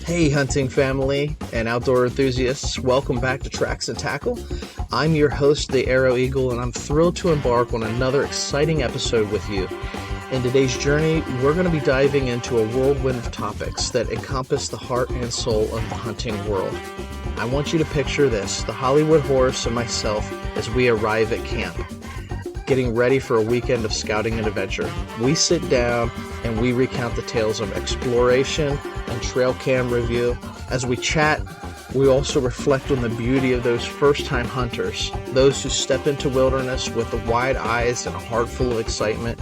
Hey, hunting family and outdoor enthusiasts, welcome back to Tracks and Tackle. I'm your host, the Arrow Eagle, and I'm thrilled to embark on another exciting episode with you. In today's journey, we're going to be diving into a whirlwind of topics that encompass the heart and soul of the hunting world. I want you to picture this, the Hollywood horse and myself as we arrive at camp, getting ready for a weekend of scouting and adventure. We sit down and we recount the tales of exploration and trail cam review. As we chat, we also reflect on the beauty of those first-time hunters, those who step into wilderness with the wide eyes and a heart full of excitement.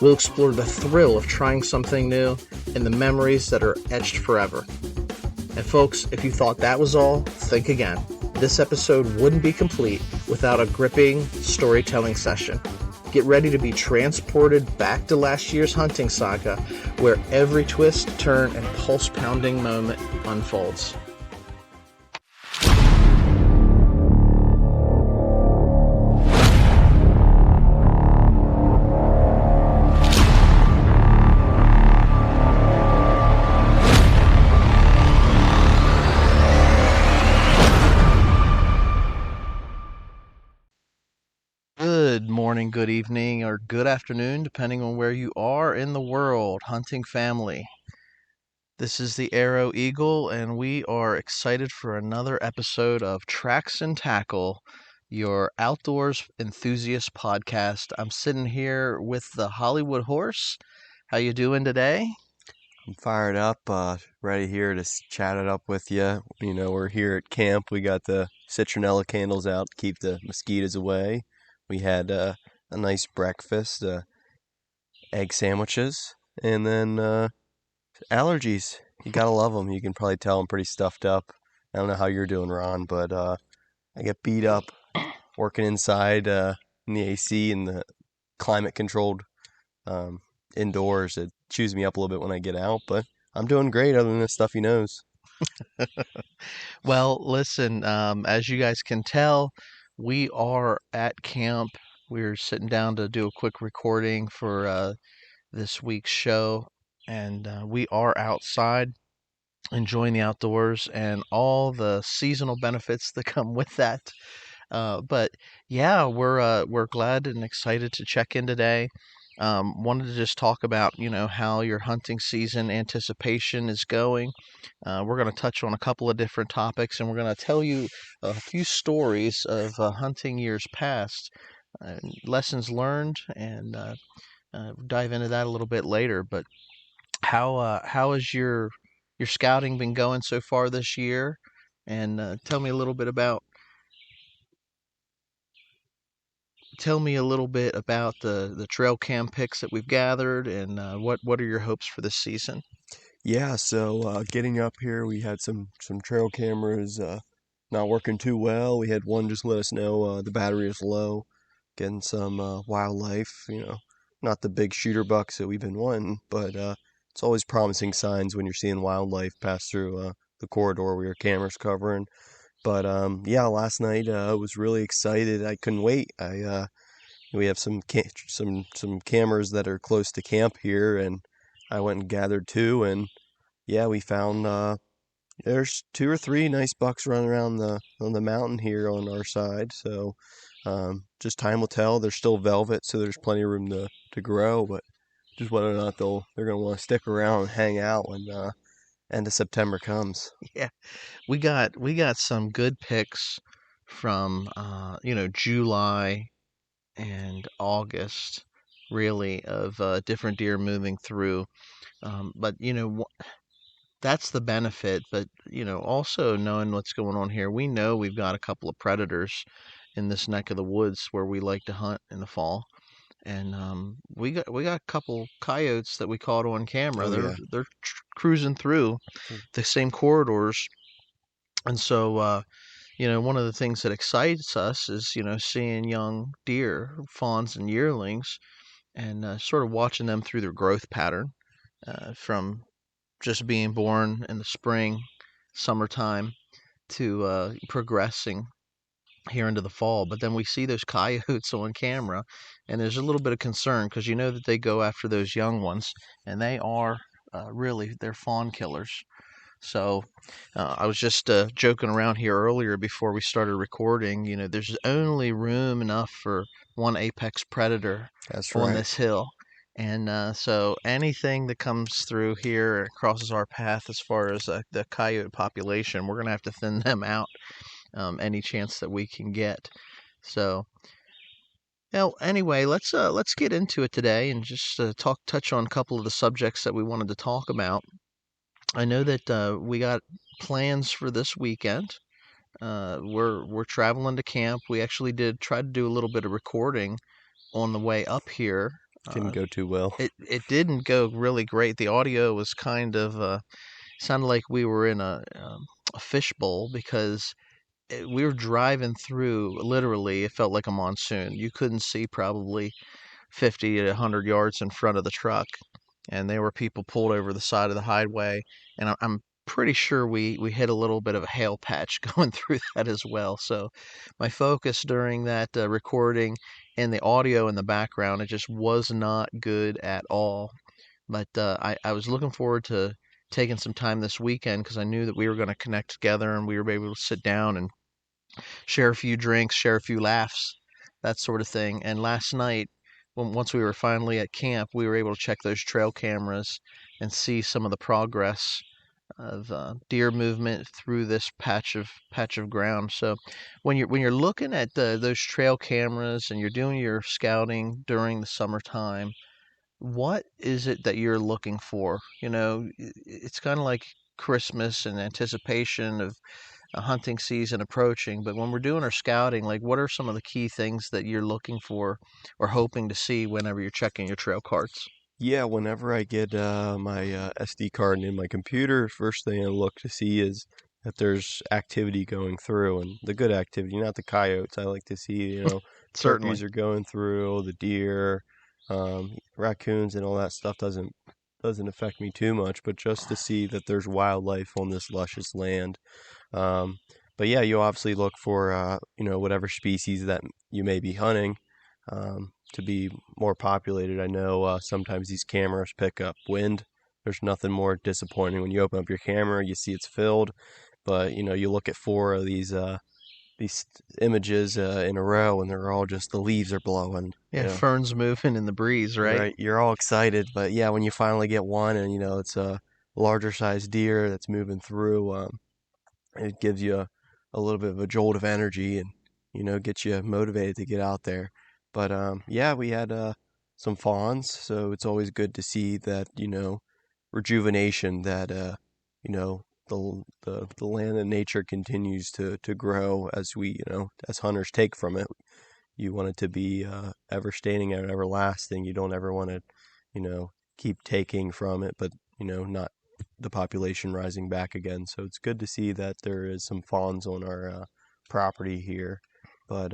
We'll explore the thrill of trying something new and the memories that are etched forever. And folks, if you thought that was all, think again. This episode wouldn't be complete without a gripping storytelling session. Get ready to be transported back to last year's hunting saga, where every twist, turn, and pulse-pounding moment unfolds. Good morning, good evening, or good afternoon, depending on where you are in the world, hunting family. This is the Arrow Eagle, and we are excited for another episode of Tracks and Tackle, your outdoors enthusiast podcast. I'm sitting here with the Hollywood horse. How you doing today? I'm fired up, ready here to chat it up with you. You know, we're here at camp. We got the citronella candles out to keep the mosquitoes away. We had a nice breakfast, egg sandwiches, and then allergies. You gotta love them. You can probably tell I'm pretty stuffed up. I don't know how you're doing, Ron, but I get beat up working inside in the AC and the climate-controlled um, indoors. It chews me up a little bit when I get out, but I'm doing great other than the stuffy nose. Well, listen, as you guys can tell, we are at camp. We're sitting down to do a quick recording for this week's show, and we are outside enjoying the outdoors and all the seasonal benefits that come with that. But yeah, we're glad and excited to check in today. Wanted to just talk about how your hunting season anticipation is going. We're going to touch on a couple of different topics, and we're going to tell you a few stories of hunting years past, lessons learned, and dive into that a little bit later. But how has your scouting been going so far this year? And tell me a little bit about the trail cam pics that we've gathered, and what are your hopes for this season? Yeah, so getting up here, we had some trail cameras not working too well. We had one just let us know the battery is low. Getting some wildlife, not the big shooter bucks that we've been wanting, but it's always promising signs when you're seeing wildlife pass through the corridor where your camera's covering. But yeah, last night I was really excited. I couldn't wait. I We have some cameras that are close to camp here, and I went and gathered two, and yeah, we found there's two or three nice bucks running around the on the mountain here on our side. So just time will tell. They're still velvet, so there's plenty of room to grow, but just whether or not they're gonna want to stick around and hang out when end of September comes. Yeah, we got some good pics from July and August, really, of different deer moving through. But that's the benefit. But also knowing what's going on here, we know we've got a couple of predators in this neck of the woods where we like to hunt in the fall. And we got a couple coyotes that we caught on camera. Oh They're yeah. they're cruising through the same corridors, and so one of the things that excites us is seeing young deer, fawns and yearlings, and sort of watching them through their growth pattern, from just being born in the spring, summertime, to progressing here into the fall. But then we see those coyotes on camera, and there's a little bit of concern because you know that they go after those young ones, and they are really they're fawn killers. So I was just joking around here earlier before we started recording. There's only room enough for one apex predator That's on right. this hill. And so anything that comes through here and crosses our path as far as the coyote population, we're going to have to thin them out any chance that we can get. So, anyway, let's get into it today and just touch on a couple of the subjects that we wanted to talk about. I know that we got plans for this weekend. We're traveling to camp. We actually did try to do a little bit of recording on the way up here. Didn't Uh, go too well. it didn't go really great. The audio was kind of sounded like we were in a fishbowl because we were driving through. Literally, it felt like a monsoon. You couldn't see probably 50 to 100 yards in front of the truck, and there were people pulled over the side of the highway, and I'm pretty sure we hit a little bit of a hail patch going through that as well. So my focus during that recording and the audio in the background, it just was not good at all. But I was looking forward to taking some time this weekend because I knew that we were going to connect together and we were able to sit down and share a few drinks, share a few laughs, that sort of thing. And last night, once we were finally at camp, we were able to check those trail cameras and see some of the progress of deer movement through this patch of ground. So when you're looking at those trail cameras and you're doing your scouting during the summertime, what is it that you're looking for? It's kind of like Christmas and anticipation of a hunting season approaching, but when we're doing our scouting, like what are some of the key things that you're looking for or hoping to see whenever you're checking your trail cards? Yeah, whenever I get my SD card in my computer, first thing I look to see is that there's activity going through, and the good activity, not the coyotes. I like to see, Certainly. turkeys are going through, the deer, raccoons, and all that stuff doesn't affect me too much, but just to see that there's wildlife on this luscious land. Um, but yeah, you obviously look for whatever species that you may be hunting to be more populated. I know sometimes these cameras pick up wind. There's nothing more disappointing when you open up your camera, you see it's filled, but you look at four of these images in a row, and they're all just the leaves are blowing. Yeah, ferns moving in the breeze, right? Right, you're all excited, but yeah, when you finally get one, and it's a larger sized deer that's moving through, it gives you a little bit of a jolt of energy and gets you motivated to get out there. But yeah, we had some fawns, so it's always good to see that rejuvenation that the land and nature continues to grow as we as hunters take from it. You want it to be ever staining and everlasting. You don't ever want to keep taking from it, but not the population rising back again. So it's good to see that there is some fawns on our property here. But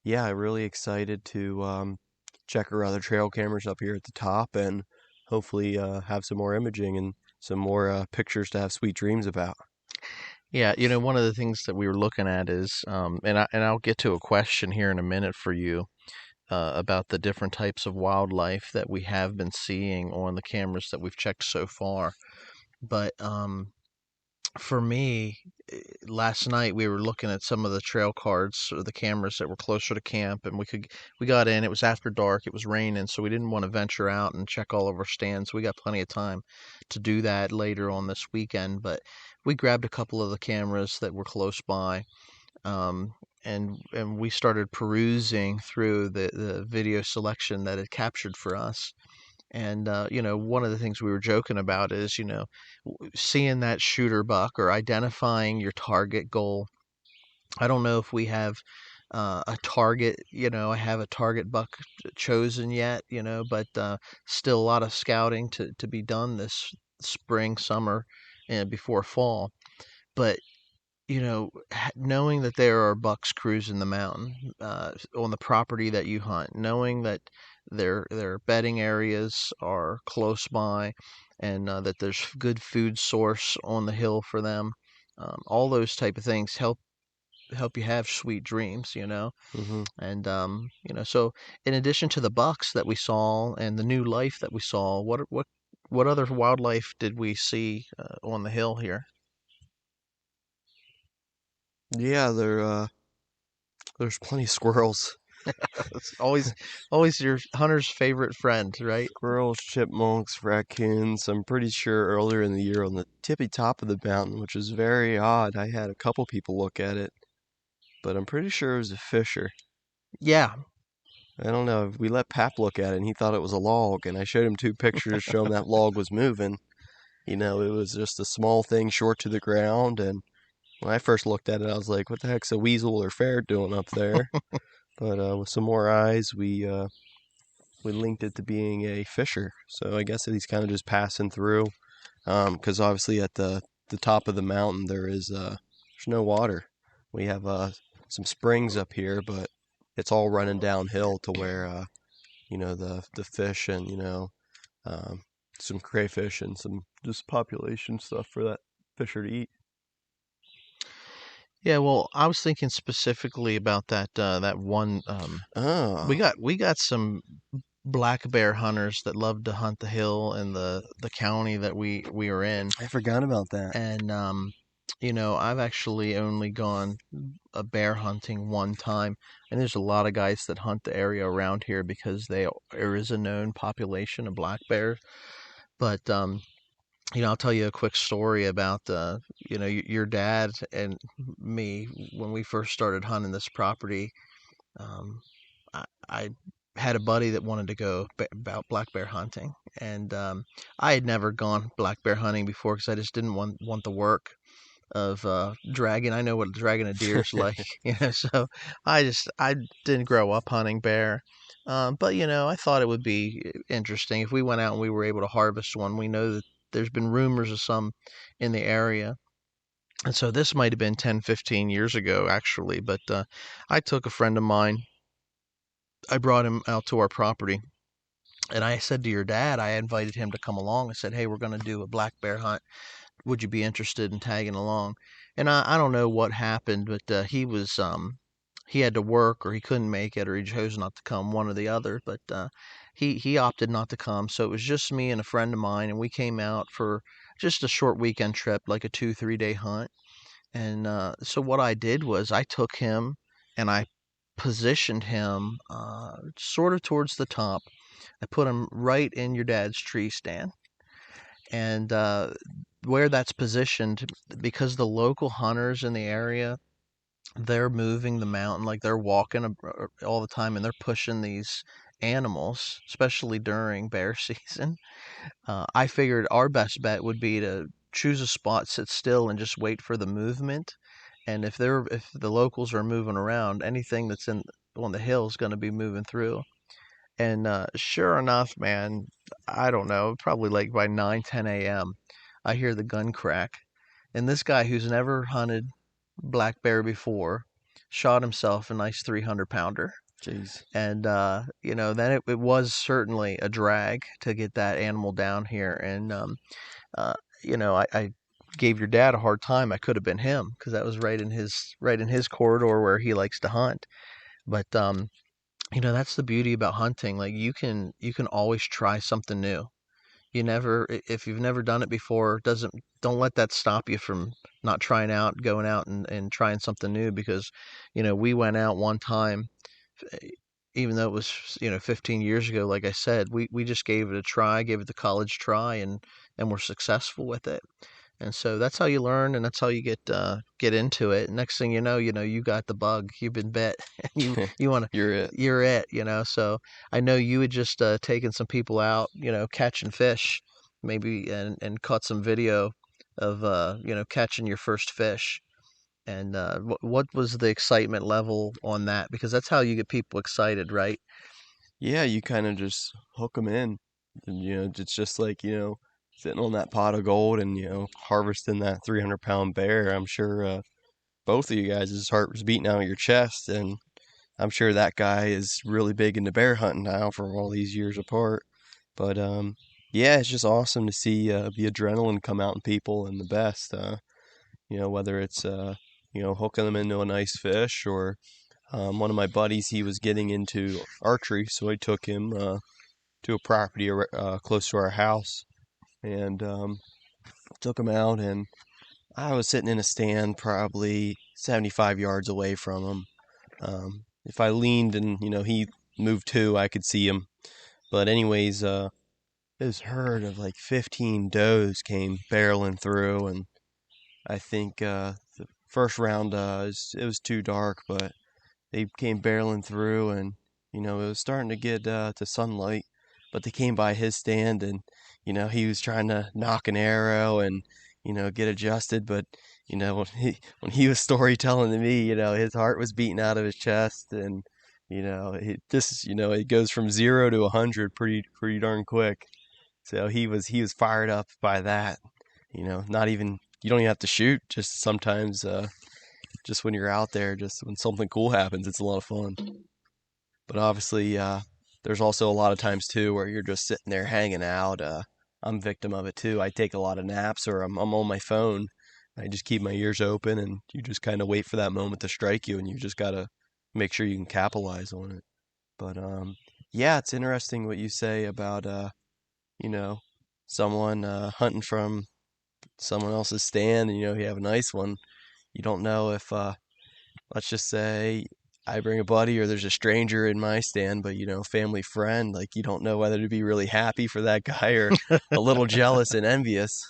yeah, really excited to check our other trail cameras up here at the top and hopefully have some more imaging and some more pictures to have sweet dreams about. Yeah, one of the things that we were looking at is, and I'll get to a question here in a minute for you about the different types of wildlife that we have been seeing on the cameras that we've checked so far. But for me, last night we were looking at some of the trail cards or the cameras that were closer to camp, and we got in. It was after dark. It was raining, so we didn't want to venture out and check all of our stands. We got plenty of time to do that later on this weekend, but we grabbed a couple of the cameras that were close by, um, and we started perusing through the video selection that it captured for us. And one of the things we were joking about is, seeing that shooter buck or identifying your target goal. I don't know if we have a target, I have a target buck chosen yet, but still a lot of scouting to be done this spring, summer, and before fall. But knowing that there are bucks cruising the mountain on the property that you hunt, knowing that their bedding areas are close by, and that there's good food source on the hill for them, all those type of things help you have sweet dreams. Hmm. And so in addition to the bucks that we saw and the new life that we saw, what what other wildlife did we see on the hill here? Yeah, there's plenty of squirrels. It's always your hunter's favorite friend, right? Squirrels, chipmunks, raccoons. I'm pretty sure earlier in the year on the tippy top of the mountain, which was very odd, I had a couple people look at it, but I'm pretty sure it was a fisher. Yeah, I don't know. We let Pap look at it and he thought it was a log, and I showed him two pictures, show him that log was moving. It was just a small thing short to the ground, and when I first looked at it, I was like, what the heck's a weasel or ferret doing up there? But with some more eyes, we linked it to being a fisher. So I guess that he's kind of just passing through, because obviously at the top of the mountain there's no water. We have some springs up here, but it's all running downhill to where the fish and um, some crayfish and some just population stuff for that fisher to eat. yeah. Well, I was thinking specifically about that one. Oh, We got some black bear hunters that love to hunt the hill in the county that we are in, I forgot about that. and I've actually only gone a bear hunting one time, and there's a lot of guys that hunt the area around here because there is a known population of black bears. But I'll tell you a quick story about your dad and me when we first started hunting this property. Um, I had a buddy that wanted to go about black bear hunting, and I had never gone black bear hunting before because I just didn't want the work of dragging. I know what dragging a deer's like, So I didn't grow up hunting bear, but I thought it would be interesting if we went out and we were able to harvest one. We know that there's been rumors of some in the area. And so this might have been 10, 15 years ago, actually. But I took a friend of mine, I brought him out to our property, and I said to your dad, I invited him to come along. I said, hey, we're going to do a black bear hunt. Would you be interested in tagging along? And I don't know what happened, but he had to work or he couldn't make it or he chose not to come, one or the other. But he opted not to come. So it was just me and a friend of mine, and we came out for just a short weekend trip, like a 2, 3 day hunt. And so what I did was I took him and I positioned him sort of towards the top. I put him right in your dad's tree stand. And where that's positioned, because the local hunters in the area, they're moving the mountain, like they're walking all the time and they're pushing these animals, especially during bear season. I figured our best bet would be to choose a spot, sit still, and just wait for the movement. And if the locals are moving around, anything that's in on the hill is going to be moving through. And sure enough, man, I don't know, probably like by 9, 10 a.m., I hear the gun crack. And this guy who's never hunted black bear before shot himself a nice 300-pounder. jeez. And, then it was certainly a drag to get that animal down here. And, uh, I gave your dad a hard time. I could have been him because that was right in his corridor where he likes to hunt. But that's the beauty about hunting. Like you can always try something new. If you've never done it before, doesn't don't let that stop you from not trying out, going out and trying something new because, we went out one time, eh, even though it was, 15 years ago, like I said, we just gave it a try, gave it the college try and were successful with it. And so that's how you learn, and that's how you get into it. Next thing you got the bug. You've been bit, and you want to You're it. you're it. So I know you had just taken some people out, catching fish, maybe, and caught some video of catching your first fish. And what was the excitement level on that? Because that's how you get people excited, right? Yeah, you kind of just hook them in. And, it's just like, sitting on that pot of gold and, harvesting that 300-pound bear. I'm sure both of you guys' heart was beating out of your chest. And I'm sure that guy is really big into bear hunting now from all these years apart. But yeah, it's just awesome to see the adrenaline come out in people and the best. Whether it's, hooking them into a nice fish or one of my buddies, he was getting into archery, so I took him to a property close to our house, and took him out, and I was sitting in a stand probably 75 yards away from him. If I leaned and he moved too, I could see him. But anyways, this herd of like 15 does came barreling through, and I think the first round it was too dark, but they came barreling through, and it was starting to get to sunlight, but they came by his stand, and he was trying to knock an arrow and get adjusted, but when he was storytelling to me, his heart was beating out of his chest, and it goes from 0 to 100 pretty darn quick. So he was fired up by that. Not even you don't even have to shoot. Just sometimes, just when you're out there, just when something cool happens, it's a lot of fun. But obviously, there's also a lot of times too where you're just sitting there hanging out. I'm a victim of it too. I take a lot of naps, or I'm on my phone. I just keep my ears open, and you just kind of wait for that moment to strike you, and you just gotta make sure you can capitalize on it. But yeah, it's interesting what you say about you know, someone hunting from someone else's stand, and you have a nice one. You don't know if let's just say I bring a buddy or there's a stranger in my stand, but family friend, like you don't know whether to be really happy for that guy or a little jealous and envious.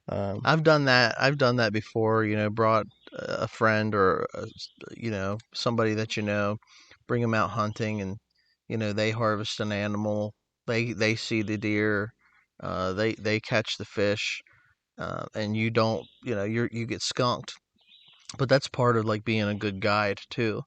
Um, I've done that. I've done that before. Brought a friend or somebody that bring them out hunting, and they harvest an animal. They see the deer. They catch the fish, and you don't. You get skunked. But that's part of like being a good guide too.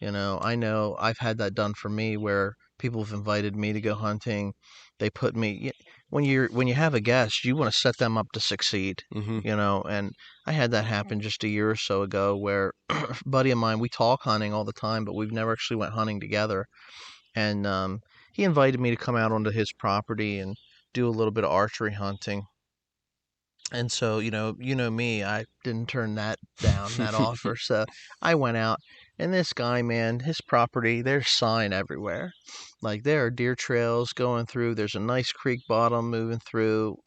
I know I've had that done for me where people have invited me to go hunting. They put me when you have a guest, you want to set them up to succeed, hmm and I had that happen just a year or so ago where a buddy of mine, we talk hunting all the time, but we've never actually went hunting together. And he invited me to come out onto his property and do a little bit of archery hunting. And so, me, I didn't turn that down, that offer. So I went out, and this guy, man, his property, there's sign everywhere. Like there are deer trails going through. There's a nice creek bottom moving through,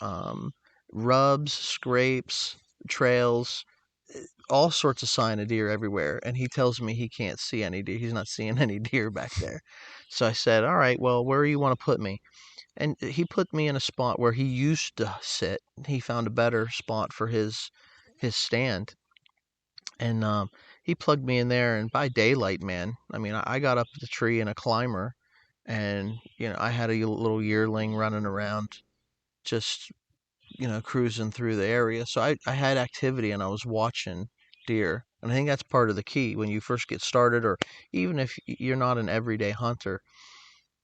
rubs, scrapes, trails, all sorts of sign of deer everywhere. And he tells me he can't see any deer. He's not seeing any deer back there. So I said, all right, well, where do you want to put me? And he put me in a spot where he used to sit. He found a better spot for his stand, and he plugged me in there. And by daylight, man, I mean, I got up the tree in a climber, and I had a little yearling running around, just cruising through the area. So I had activity, and I was watching deer. And I think that's part of the key when you first get started, or even if you're not an everyday hunter,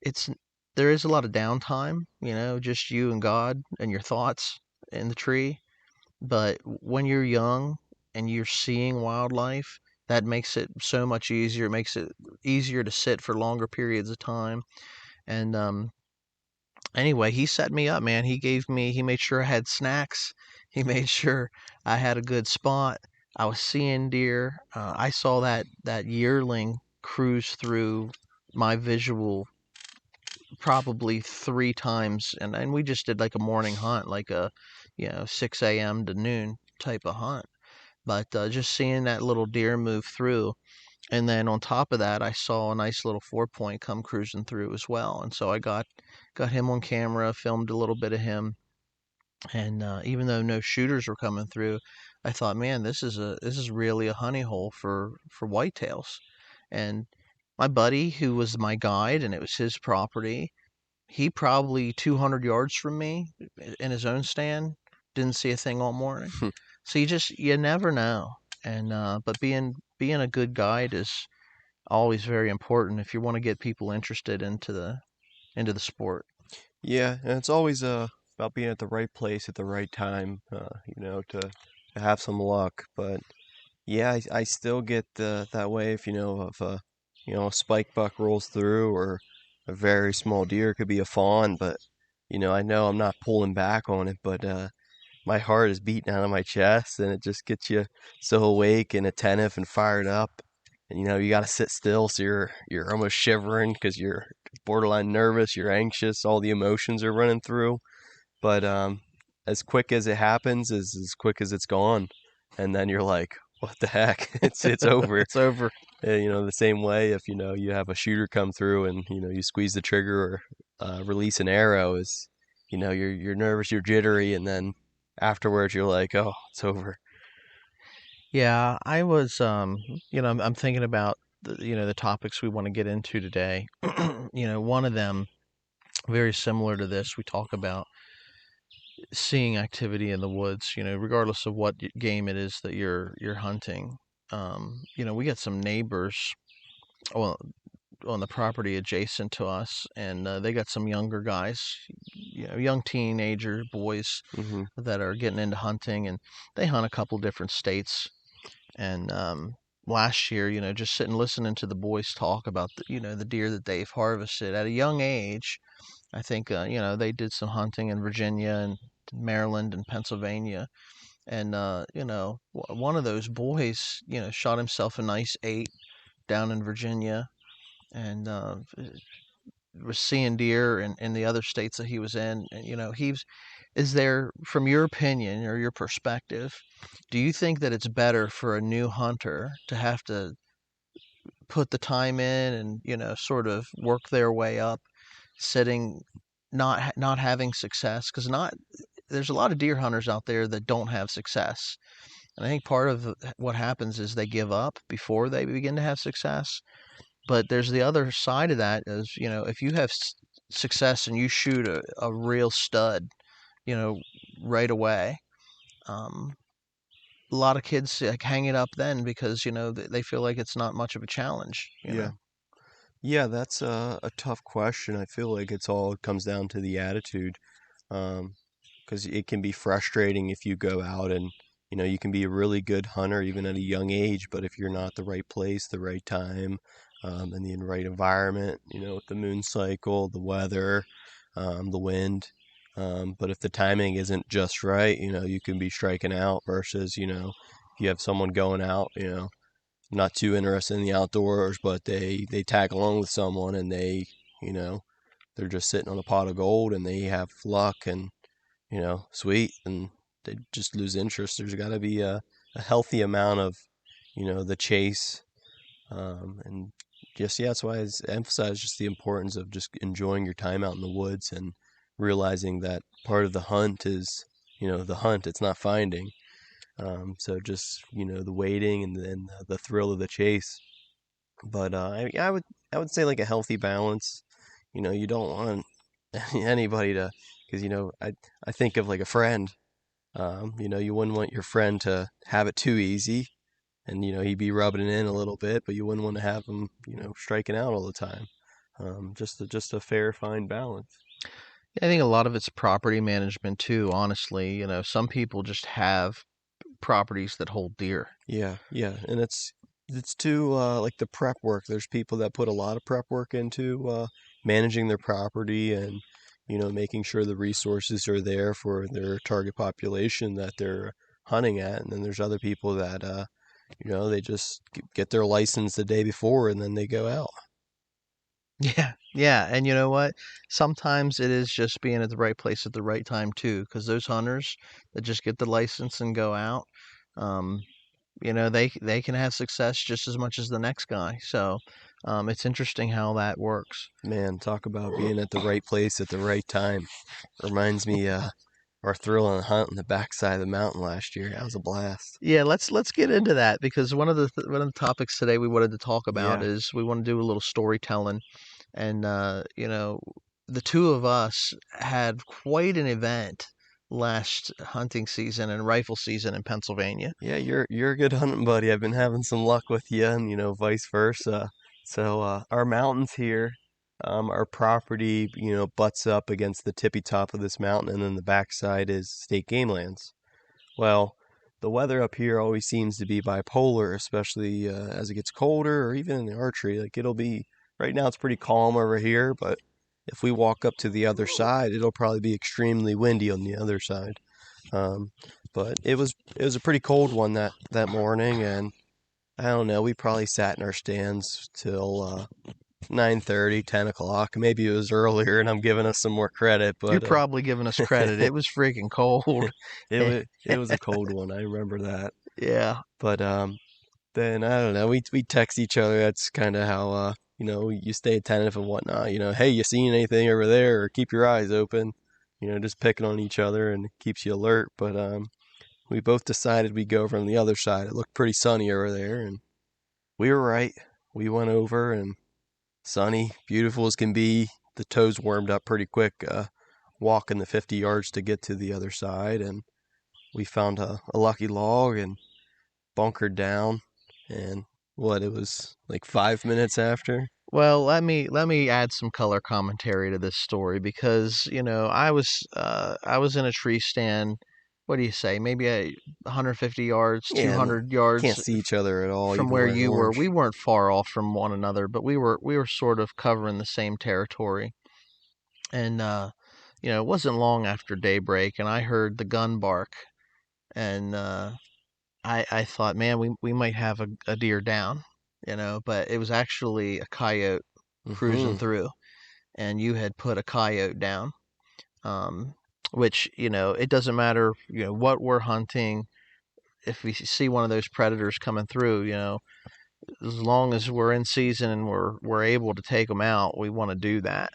it's there is a lot of downtime, just you and God and your thoughts in the tree. But when you're young and you're seeing wildlife, that makes it so much easier. It makes it easier to sit for longer periods of time. And anyway, he set me up, man. He made sure I had snacks. He made sure I had a good spot. I was seeing deer. I saw that yearling cruise through my visual probably 3 times, and we just did like a morning hunt, like a 6 a.m. to noon type of hunt. But just seeing that little deer move through, and then on top of that, I saw a nice little 4 point come cruising through as well, and so I got him on camera, filmed a little bit of him, and even though no shooters were coming through, I thought, man, this is really a honey hole for whitetails. And my buddy, who was my guide, and it was his property, he probably 200 yards from me in his own stand didn't see a thing all morning. So you never know. And but being a good guide is always very important if you want to get people interested into the sport. yeah, and it's always about being at the right place at the right time, to have some luck. But yeah, I still get that way if if a spike buck rolls through, or a very small deer, could be a fawn, but I know I'm not pulling back on it, but my heart is beating out of my chest, and it just gets you so awake and attentive and fired up. And you got to sit still, so you're almost shivering because you're borderline nervous, you're anxious, all the emotions are running through. But as quick as it happens is as quick as it's gone, and then you're like, what the heck? It's over. It's over. The same way if you have a shooter come through and you squeeze the trigger or release an arrow, is you're nervous, you're jittery, and then afterwards you're like, oh, it's over. Yeah, I was, I'm thinking about the topics we want to get into today. One of them very similar to this. We talk about seeing activity in the woods. Regardless of what game it is that you're hunting. We got some neighbors, well, on the property adjacent to us, and they got some younger guys, young teenager boys Hmm. that are getting into hunting, and they hunt a couple different states. And last year, just sitting listening to the boys talk about the deer that they've harvested at a young age. I think they did some hunting in Virginia and Maryland and Pennsylvania, and one of those boys shot himself a nice 8 down in Virginia, and was seeing deer in the other states that he was in. And, is there, from your opinion or your perspective, do you think that it's better for a new hunter to have to put the time in and, sort of work their way up, sitting, not having success? Because not there's a lot of deer hunters out there that don't have success. And I think part of what happens is they give up before they begin to have success. But there's the other side of that is, if you have success and you shoot a real stud, you know, right away, um, a lot of kids like hang it up then because, they feel like it's not much of a challenge. Yeah. Yeah, that's a tough question. I feel like it comes down to the attitude. Um, because it can be frustrating if you go out and you can be a really good hunter even at a young age, but if you're not the right place, the right time, and the right environment, with the moon cycle, the weather, the wind, but if the timing isn't just right, you can be striking out versus if you have someone going out, not too interested in the outdoors, but they tag along with someone and you know they're just sitting on a pot of gold and they have luck and sweet, and they just lose interest. There's got to be a healthy amount of, the chase, and just, yeah, that's why I emphasize just the importance of just enjoying your time out in the woods and realizing that part of the hunt is, the hunt, it's not finding. So just, the waiting and then the thrill of the chase. But I would say like a healthy balance. You don't want anybody to, because I think of like a friend. You wouldn't want your friend to have it too easy, and he'd be rubbing it in a little bit, but you wouldn't want to have him striking out all the time. Just a fair, fine balance. I think a lot of it's property management too, honestly. Some people just have properties that hold deer. Yeah, yeah, and it's too like the prep work. There's people that put a lot of prep work into managing their property and making sure the resources are there for their target population that they're hunting at. And then there's other people that they just get their license the day before and then they go out. Yeah, yeah, and you know what? Sometimes it is just being at the right place at the right time too, because those hunters that just get the license and go out, um, they can have success just as much as the next guy. So, it's interesting how that works. Man, talk about being at the right place at the right time. Reminds me our thrill on the hunt on the backside of the mountain last year. That was a blast. Yeah, let's get into that because one of the topics today we wanted to talk about Yeah. is we want to do a little storytelling, and the two of us had quite an event last hunting season and rifle season in Pennsylvania. Yeah, you're a good hunting buddy. I've been having some luck with you, and vice versa. So our mountains here, our property, butts up against the tippy top of this mountain, and then the backside is state game lands. Well, the weather up here always seems to be bipolar, especially as it gets colder, or even in the archery. Like it'll be right now, it's pretty calm over here, but if we walk up to the other side, it'll probably be extremely windy on the other side. Um, but it was a pretty cold one that morning, and I don't know. We probably sat in our stands till 9:30, 10 o'clock. Maybe it was earlier, and I'm giving us some more credit, You're but probably giving us credit. It was freaking cold. it was a cold one. I remember that. Yeah. But then I don't know. We text each other. That's kind of how you stay attentive and whatnot. Hey, you seen anything over there? Or keep your eyes open. Just picking on each other and it keeps you alert. But we both decided we'd go from the other side. It looked pretty sunny over there, and we were right. We went over and sunny, beautiful as can be. The toes warmed up pretty quick, walking the 50 yards to get to the other side, and we found a lucky log and bunkered down. And it was like 5 minutes after. Well, let me add some color commentary to this story because I was in a tree stand. What do you say? Maybe 150 yards, Yeah, and 200 yards can't see each other at all, from even where wearing you were. orange. We weren't far off from one another, but we were sort of covering the same territory. And it wasn't long after daybreak, and I heard the gun bark, and I thought, man, we might have a deer down, but it was actually a coyote cruising Hmm. through, and you had put a coyote down. Um, which it doesn't matter what we're hunting. If we see one of those predators coming through, as long as we're in season and we're able to take them out, we want to do that.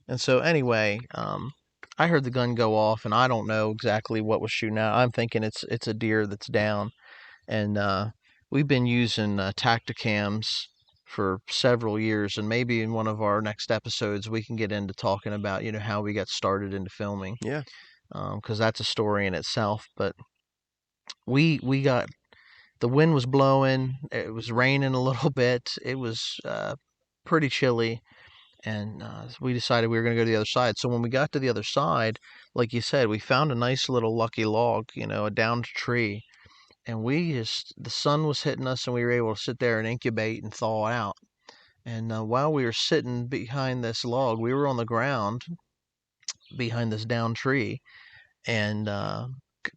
And so anyway, I heard the gun go off, and I don't know exactly what was shooting out. I'm thinking it's a deer that's down, and we've been using Tacticams for several years, and maybe in one of our next episodes we can get into talking about how we got started into filming, Yeah. because that's a story in itself. But we got the wind was blowing, it was raining a little bit, it was pretty chilly, and we decided we were going to go to the other side. So when we got to the other side, like you said, we found a nice little lucky log, a downed tree, and the sun was hitting us, and we were able to sit there and incubate and thaw out. And while we were sitting behind this log, we were on the ground behind this downed tree, and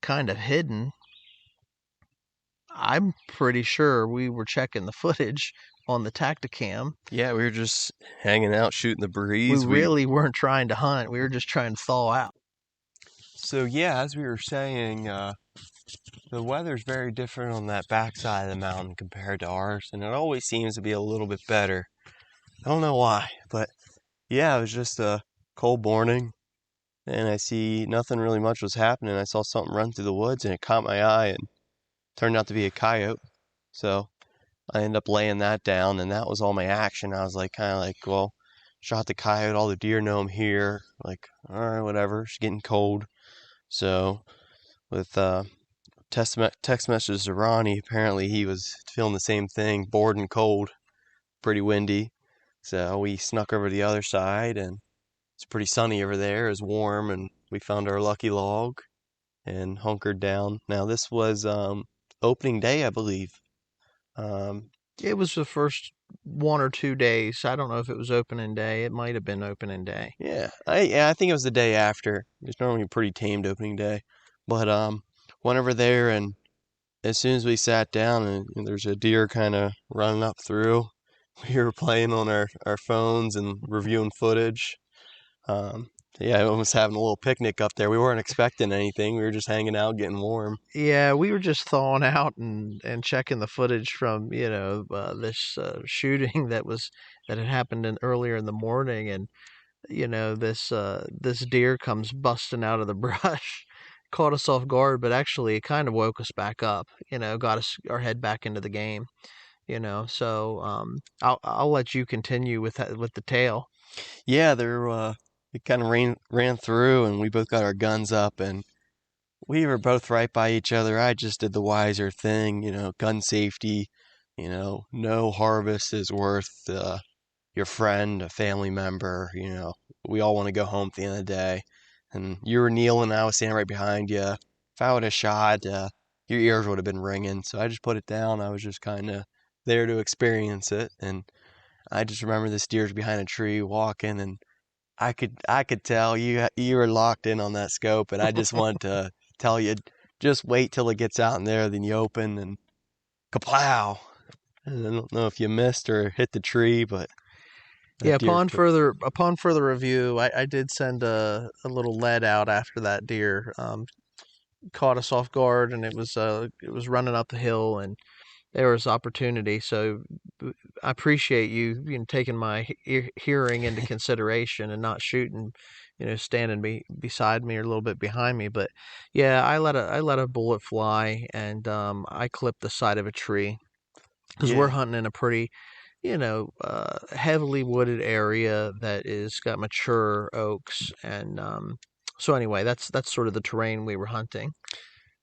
kind of hidden. I'm pretty sure we were checking the footage on the Tacticam. Yeah, we were just hanging out, shooting the We breeze. really weren't trying to hunt. We were just trying to thaw out. So yeah, as we were saying, the weather's very different on that backside of the mountain compared to ours, and it always seems to be a little bit better. I don't know why, but yeah, it was just a cold morning, and I see nothing really much was happening. I saw something run through the woods, and it caught my eye, and turned out to be a coyote. So I ended up laying that down, and that was all my action. I was like, kind of like, well, shot the coyote. All the deer know I'm here. Like, all right, whatever. It's getting cold. So with text messages to Ronnie, apparently he was feeling the same thing, bored and cold, pretty windy. So we snuck over to the other side, and it's pretty sunny over there. It's warm, and we found our lucky log and hunkered down. Now this was opening day, I believe. Um, It was the first 1 or 2 days. I don't know if it was opening day. It might have been opening day. yeah, I think it was the day after. It's normally a pretty tamed opening day, but went over there, and as soon as we sat down, and there's a deer kind of running up through, we were playing on our phones and reviewing footage. Um, yeah, almost having a little picnic up there. We weren't expecting anything. We were just hanging out, getting warm. Yeah, we were just thawing out and checking the footage from this shooting that had happened earlier in the morning, and this deer comes busting out of the brush, caught us off guard, but actually it kind of woke us back up. Got us our head back into the game. So I'll let you continue with the tale. Yeah, it kind of ran through, and we both got our guns up, and we were both right by each other. I just did the wiser thing, gun safety. No harvest is worth your friend, a family member. We all want to go home at the end of the day. And you were kneeling, I was standing right behind you. If I would have shot, your ears would have been ringing. So I just put it down. I was just kind of there to experience it. And I just remember this deer's behind a tree walking, and I could tell you were locked in on that scope, and I just wanted to tell you, just wait till it gets out in there, then you open and kaplow. And I don't know if you missed or hit the tree, but Yeah, That deer took. upon further review, I did send a little lead out after that deer caught us off guard, and it was running up the hill, and there was opportunity. So I appreciate you taking my hearing into consideration and not shooting, standing beside me or a little bit behind me. But yeah, I let a bullet fly, and I clipped the side of a tree because we're Yeah. hunting in a pretty heavily wooded area that is got mature oaks, and so anyway, that's sort of the terrain we were hunting.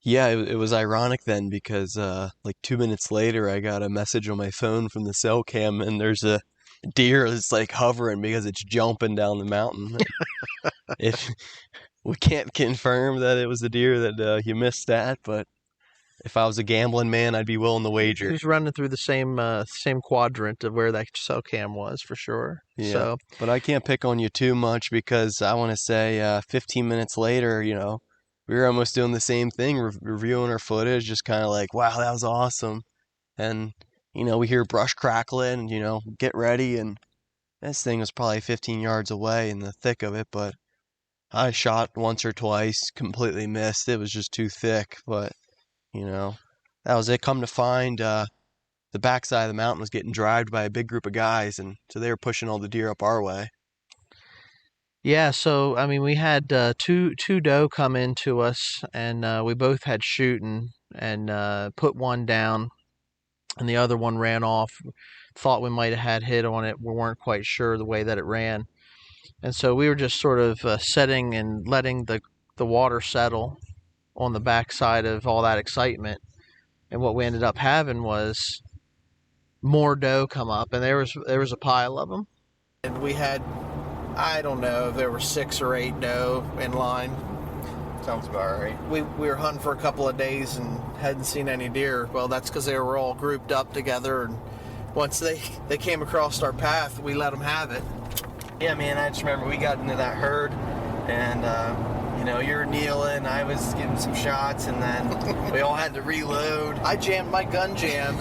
Yeah, it was ironic then because like 2 minutes later, I got a message on my phone from the cell cam, and there's a deer that's like hovering because it's jumping down the mountain. If we can't confirm that it was the deer that you missed that, but if I was a gambling man, I'd be willing to He wager. was running through the same quadrant of where that cell cam was for sure. Yeah, So but I can't pick on you too much because I want to say 15 minutes later, we were almost doing the same thing, reviewing our footage, just kind of like, wow, that was awesome. And, we hear brush crackling, get ready. And this thing was probably 15 yards away in the thick of it, but I shot once or twice, completely missed. It was just too thick, but, you know, that was it. Come to find, the backside of the mountain was getting drived by a big group of guys, and so they were pushing all the deer up our way. yeah, so I mean, we had two doe come into us, and we both had shooting, and put one down, and the other one ran off. Thought we might have had hit on it. We weren't quite sure the way that it ran, and so we were just sort of setting and letting the water settle on the backside of all that excitement. And what we ended up having was more doe come up, and there was a pile of them. And we had, I don't know, there were 6 or 8 doe in line. Sounds about right. We were hunting for a couple of days and hadn't seen any deer. Well, that's because they were all grouped up together, and once they came across our path, we let them have it. Yeah, man, I just remember we got into that herd, and you were kneeling, I was getting some shots, and then we all had to reload. I jammed, my gun jammed.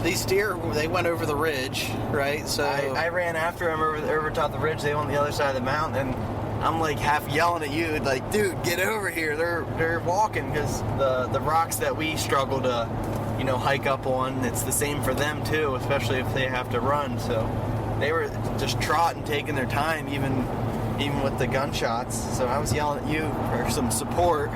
These deer, they went over the ridge, right? So I ran after them over top the ridge. They were on the other side of the mountain, and I'm like half yelling at you, like, dude, get over here. They're walking, because the rocks that we struggle to, hike up on, it's the same for them too, especially if they have to run. So they were just trotting, taking their time, even with the gunshots. So I was yelling at you for some support,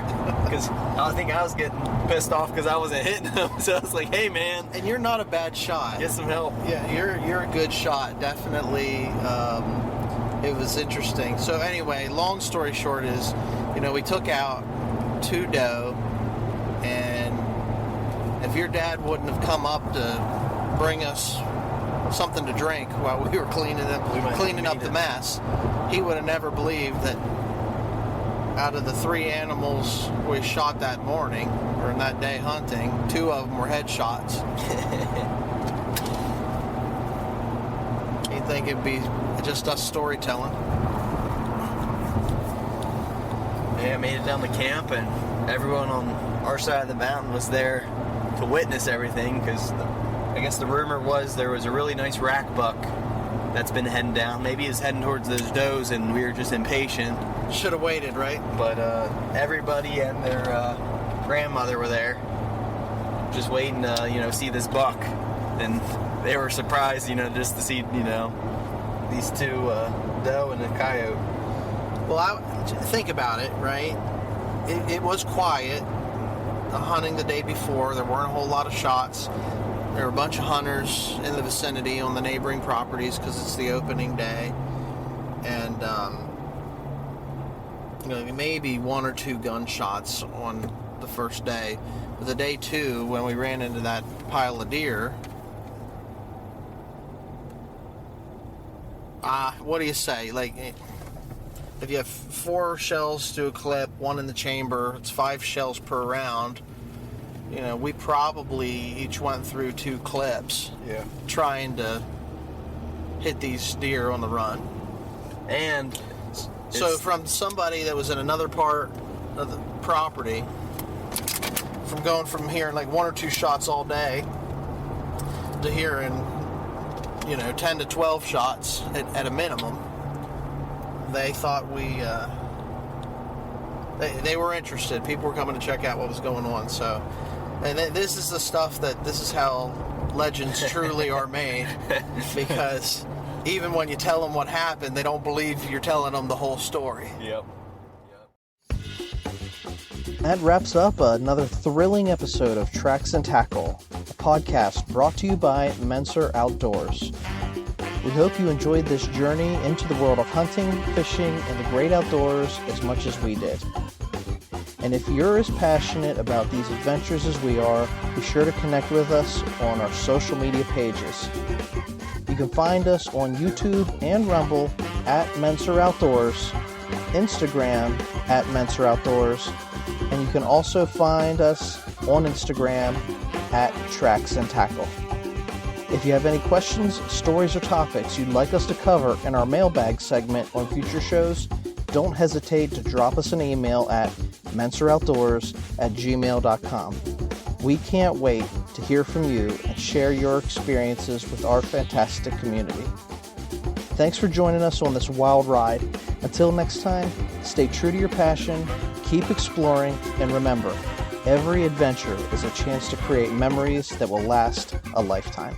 because I think I was getting pissed off because I wasn't hitting them. So I was like, hey, man. And you're not a bad shot. Get some help. Yeah, you're a good shot, definitely. It was interesting. So anyway, long story short is, we took out 2 doe, and if your dad wouldn't have come up to bring us something to drink while we were cleaning up the mess, he would have never believed that out of the 3 animals we shot that morning, or in that day hunting, 2 of them were headshots. You'd think it'd be just us storytelling. Yeah, I made it down the camp, and everyone on our side of the mountain was there to witness everything, because I guess the rumor was there was a really nice rack buck that's been heading down. Maybe he was heading towards those does, and we were just impatient. Should have waited, right? But everybody and their grandmother were there, just waiting to see this buck, and they were surprised, just to see these 2 doe and a coyote. Well, think about it, right? It was quiet. The hunting the day before, there weren't a whole lot of shots. There were a bunch of hunters in the vicinity on the neighboring properties because it's the opening day, and maybe 1 or 2 gunshots on the first day. But the day 2, when we ran into that pile of deer, what do you say? Like, if you have 4 shells to a clip, 1 in the chamber, it's 5 shells per round. We probably each went through 2 clips, trying to hit these deer on the run. And so from somebody that was in another part of the property, from going from hearing like 1 or 2 shots all day to hearing 10 to 12 shots at a minimum. They thought they were interested. People were coming to check out what was going on. So, and this is the stuff this is how legends truly are made, because even when you tell them what happened, they don't believe you're telling them the whole story. Yep. That wraps up another thrilling episode of Tracks and Tackle, a podcast brought to you by Menser Outdoors. We hope you enjoyed this journey into the world of hunting, fishing, and the great outdoors as much as we did. And if you're as passionate about these adventures as we are, be sure to connect with us on our social media pages. You can find us on YouTube and Rumble at Menser Outdoors, Instagram at Menser Outdoors, and you can also find us on Instagram at Tracks and Tackle. If you have any questions, stories, or topics you'd like us to cover in our mailbag segment on future shows, don't hesitate to drop us an email at menseroutdoors@gmail.com. We can't wait to hear from you and share your experiences with our fantastic community. Thanks for joining us on this wild ride. Until next time, stay true to your passion, keep exploring, and remember, every adventure is a chance to create memories that will last a lifetime.